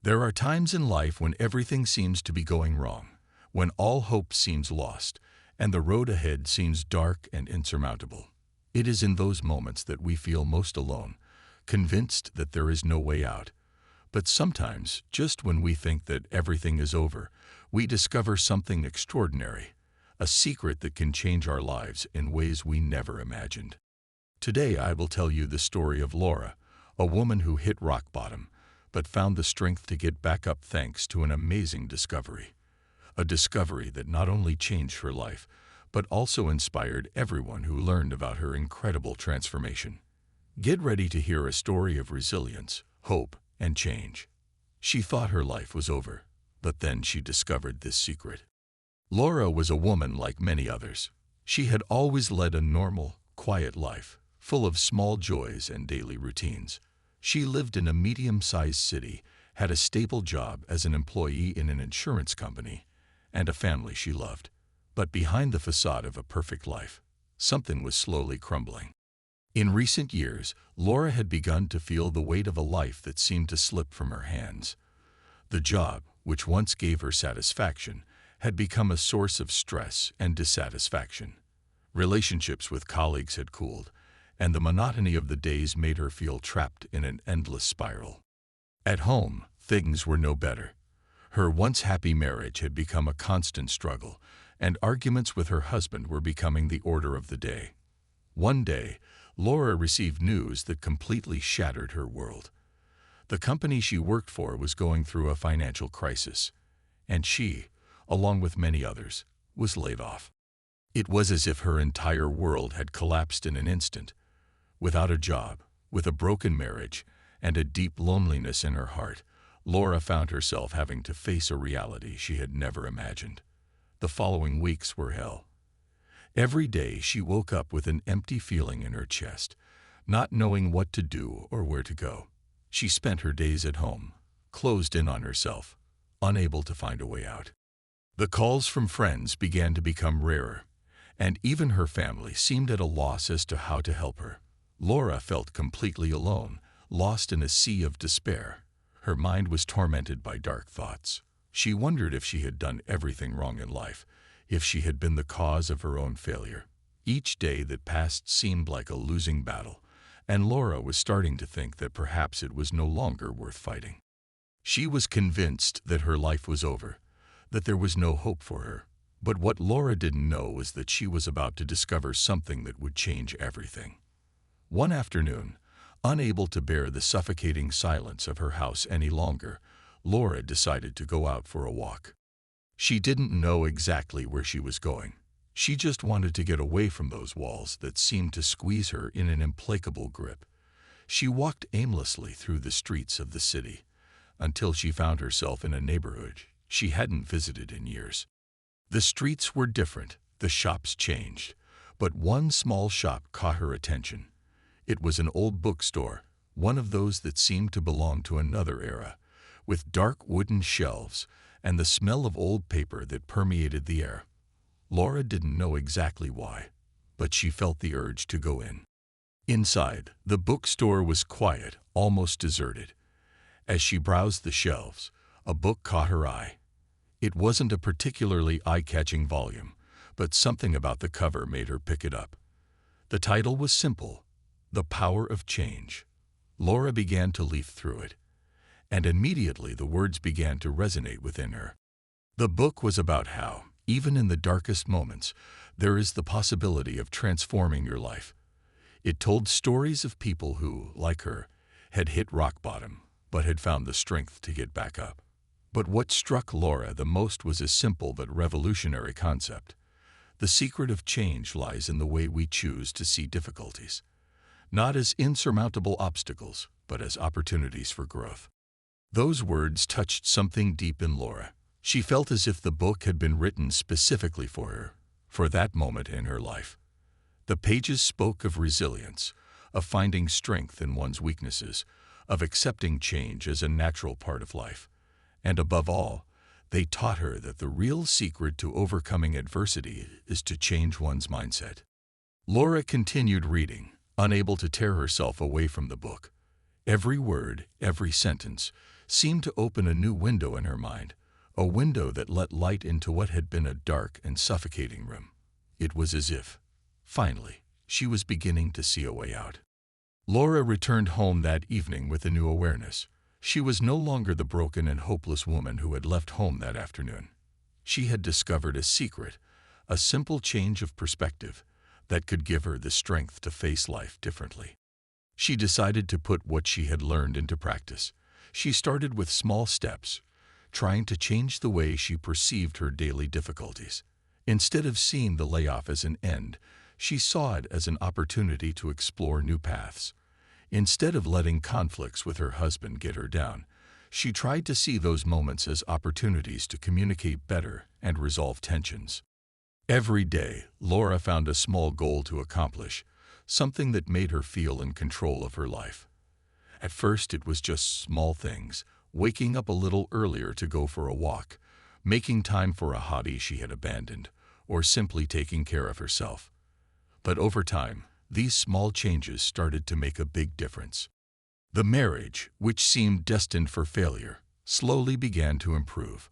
There are times in life when everything seems to be going wrong, when all hope seems lost, and the road ahead seems dark and insurmountable. It is in those moments that we feel most alone, convinced that there is no way out. But sometimes, just when we think that everything is over, we discover something extraordinary, a secret that can change our lives in ways we never imagined. Today I will tell you the story of Laura, a woman who hit rock bottom, but found the strength to get back up thanks to an amazing discovery. A discovery that not only changed her life, but also inspired everyone who learned about her incredible transformation. Get ready to hear a story of resilience, hope, and change. She thought her life was over, but then she discovered this secret. Laura was a woman like many others. She had always led a normal, quiet life, full of small joys and daily routines. She lived in a medium-sized city, had a stable job as an employee in an insurance company, and a family she loved. But behind the facade of a perfect life, something was slowly crumbling. In recent years, Laura had begun to feel the weight of a life that seemed to slip from her hands. The job, which once gave her satisfaction, had become a source of stress and dissatisfaction. Relationships with colleagues had cooled, and the monotony of the days made her feel trapped in an endless spiral. At home, things were no better. Her once happy marriage had become a constant struggle, and arguments with her husband were becoming the order of the day. One day, Laura received news that completely shattered her world. The company she worked for was going through a financial crisis, and she, along with many others, was laid off. It was as if her entire world had collapsed in an instant. Without a job, with a broken marriage, and a deep loneliness in her heart, Laura found herself having to face a reality she had never imagined. The following weeks were hell. Every day she woke up with an empty feeling in her chest, not knowing what to do or where to go. She spent her days at home, closed in on herself, unable to find a way out. The calls from friends began to become rarer, and even her family seemed at a loss as to how to help her. Laura felt completely alone, lost in a sea of despair. Her mind was tormented by dark thoughts. She wondered if she had done everything wrong in life, if she had been the cause of her own failure. Each day that passed seemed like a losing battle, and Laura was starting to think that perhaps it was no longer worth fighting. She was convinced that her life was over, that there was no hope for her. But what Laura didn't know was that she was about to discover something that would change everything. One afternoon, unable to bear the suffocating silence of her house any longer, Laura decided to go out for a walk. She didn't know exactly where she was going. She just wanted to get away from those walls that seemed to squeeze her in an implacable grip. She walked aimlessly through the streets of the city until she found herself in a neighborhood she hadn't visited in years. The streets were different, the shops changed, but one small shop caught her attention. It was an old bookstore, one of those that seemed to belong to another era, with dark wooden shelves and the smell of old paper that permeated the air. Laura didn't know exactly why, but she felt the urge to go in. Inside, the bookstore was quiet, almost deserted. As she browsed the shelves, a book caught her eye. It wasn't a particularly eye-catching volume, but something about the cover made her pick it up. The title was simple: The Power of Change. Laura began to leaf through it, and immediately the words began to resonate within her. The book was about how, even in the darkest moments, there is the possibility of transforming your life. It told stories of people who, like her, had hit rock bottom, but had found the strength to get back up. But what struck Laura the most was a simple but revolutionary concept. The secret of change lies in the way we choose to see difficulties, not as insurmountable obstacles, but as opportunities for growth. Those words touched something deep in Laura. She felt as if the book had been written specifically for her, for that moment in her life. The pages spoke of resilience, of finding strength in one's weaknesses, of accepting change as a natural part of life. And above all, they taught her that the real secret to overcoming adversity is to change one's mindset. Laura continued reading, unable to tear herself away from the book. Every word, every sentence, seemed to open a new window in her mind, a window that let light into what had been a dark and suffocating room. It was as if, finally, she was beginning to see a way out. Laura returned home that evening with a new awareness. She was no longer the broken and hopeless woman who had left home that afternoon. She had discovered a secret, a simple change of perspective that could give her the strength to face life differently. She decided to put what she had learned into practice. She started with small steps, trying to change the way she perceived her daily difficulties. Instead of seeing the layoff as an end, she saw it as an opportunity to explore new paths. Instead of letting conflicts with her husband get her down, she tried to see those moments as opportunities to communicate better and resolve tensions. Every day, Laura found a small goal to accomplish, something that made her feel in control of her life. At first, it was just small things, waking up a little earlier to go for a walk, making time for a hobby she had abandoned, or simply taking care of herself. But over time, these small changes started to make a big difference. The marriage, which seemed destined for failure, slowly began to improve.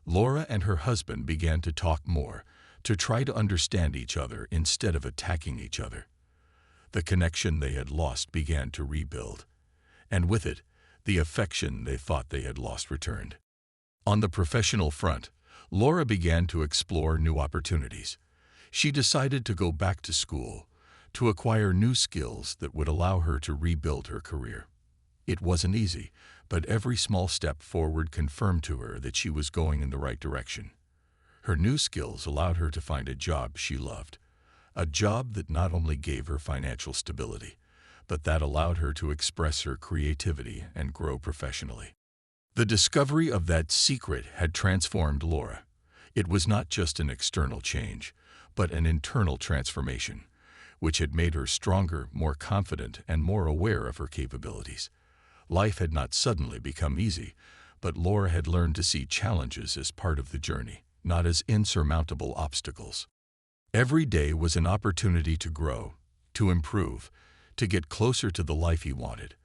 Laura and her husband began to talk more, to try to understand each other instead of attacking each other. The connection they had lost began to rebuild, and with it, the affection they thought they had lost returned. On the professional front, Laura began to explore new opportunities. She decided to go back to school, to acquire new skills that would allow her to rebuild her career. It wasn't easy, but every small step forward confirmed to her that she was going in the right direction. Her new skills allowed her to find a job she loved, a job that not only gave her financial stability, but that allowed her to express her creativity and grow professionally. The discovery of that secret had transformed Laura. It was not just an external change, but an internal transformation, which had made her stronger, more confident, and more aware of her capabilities. Life had not suddenly become easy, but Laura had learned to see challenges as part of the journey, not as insurmountable obstacles. Every day was an opportunity to grow, to improve, to get closer to the life he wanted.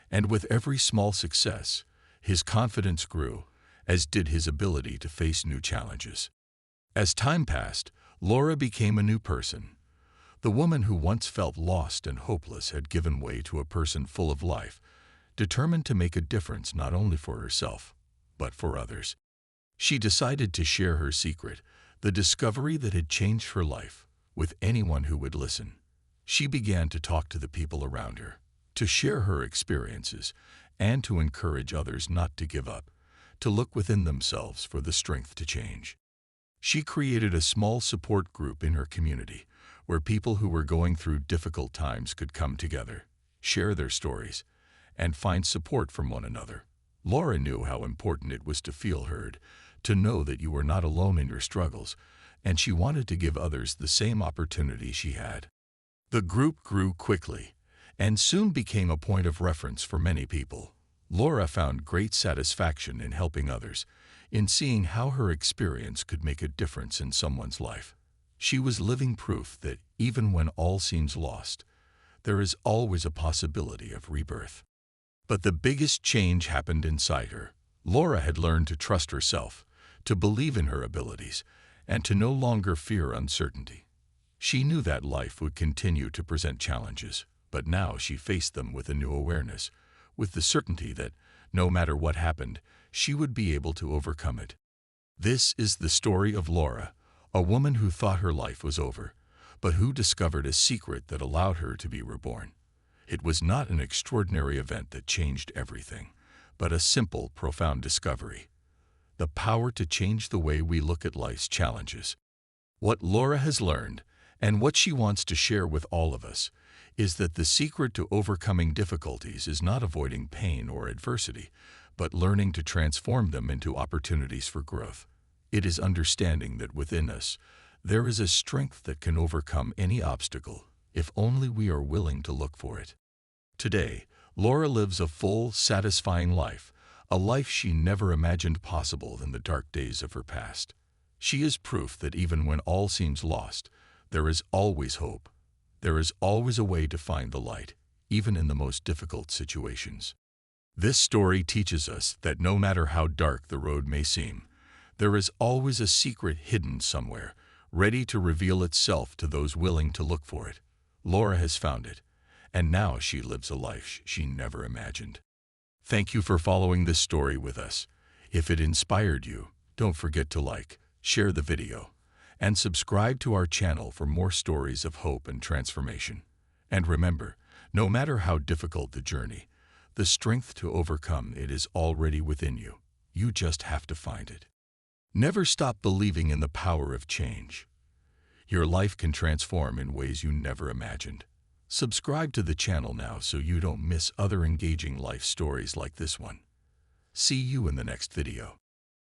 And with every small success, his confidence grew, as did his ability to face new challenges. As time passed, Laura became a new person. The woman who once felt lost and hopeless had given way to a person full of life, determined to make a difference not only for herself, but for others. She decided to share her secret, the discovery that had changed her life, with anyone who would listen. She began to talk to the people around her, to share her experiences, and to encourage others not to give up, to look within themselves for the strength to change. She created a small support group in her community, where people who were going through difficult times could come together, share their stories, and find support from one another. Laura knew how important it was to feel heard, to know that you were not alone in your struggles, and she wanted to give others the same opportunity she had. The group grew quickly, and soon became a point of reference for many people. Laura found great satisfaction in helping others, in seeing how her experience could make a difference in someone's life. She was living proof that even when all seems lost, there is always a possibility of rebirth. But the biggest change happened inside her. Laura had learned to trust herself, to believe in her abilities, and to no longer fear uncertainty. She knew that life would continue to present challenges, but now she faced them with a new awareness, with the certainty that, no matter what happened, she would be able to overcome it. This is the story of Laura, a woman who thought her life was over, but who discovered a secret that allowed her to be reborn. It was not an extraordinary event that changed everything, but a simple, profound discovery: the power to change the way we look at life's challenges. What Laura has learned, and what she wants to share with all of us, is that the secret to overcoming difficulties is not avoiding pain or adversity, but learning to transform them into opportunities for growth. It is understanding that within us, there is a strength that can overcome any obstacle, if only we are willing to look for it. Today, Laura lives a full, satisfying life, a life she never imagined possible in the dark days of her past. She is proof that even when all seems lost, there is always hope. There is always a way to find the light, even in the most difficult situations. This story teaches us that no matter how dark the road may seem, there is always a secret hidden somewhere, ready to reveal itself to those willing to look for it. Laura has found it, and now she lives a life she never imagined. Thank you for following this story with us. If it inspired you, don't forget to like, share the video, and subscribe to our channel for more stories of hope and transformation. And remember, no matter how difficult the journey, the strength to overcome it is already within you. You just have to find it. Never stop believing in the power of change. Your life can transform in ways you never imagined. Subscribe to the channel now so you don't miss other engaging life stories like this one. See you in the next video.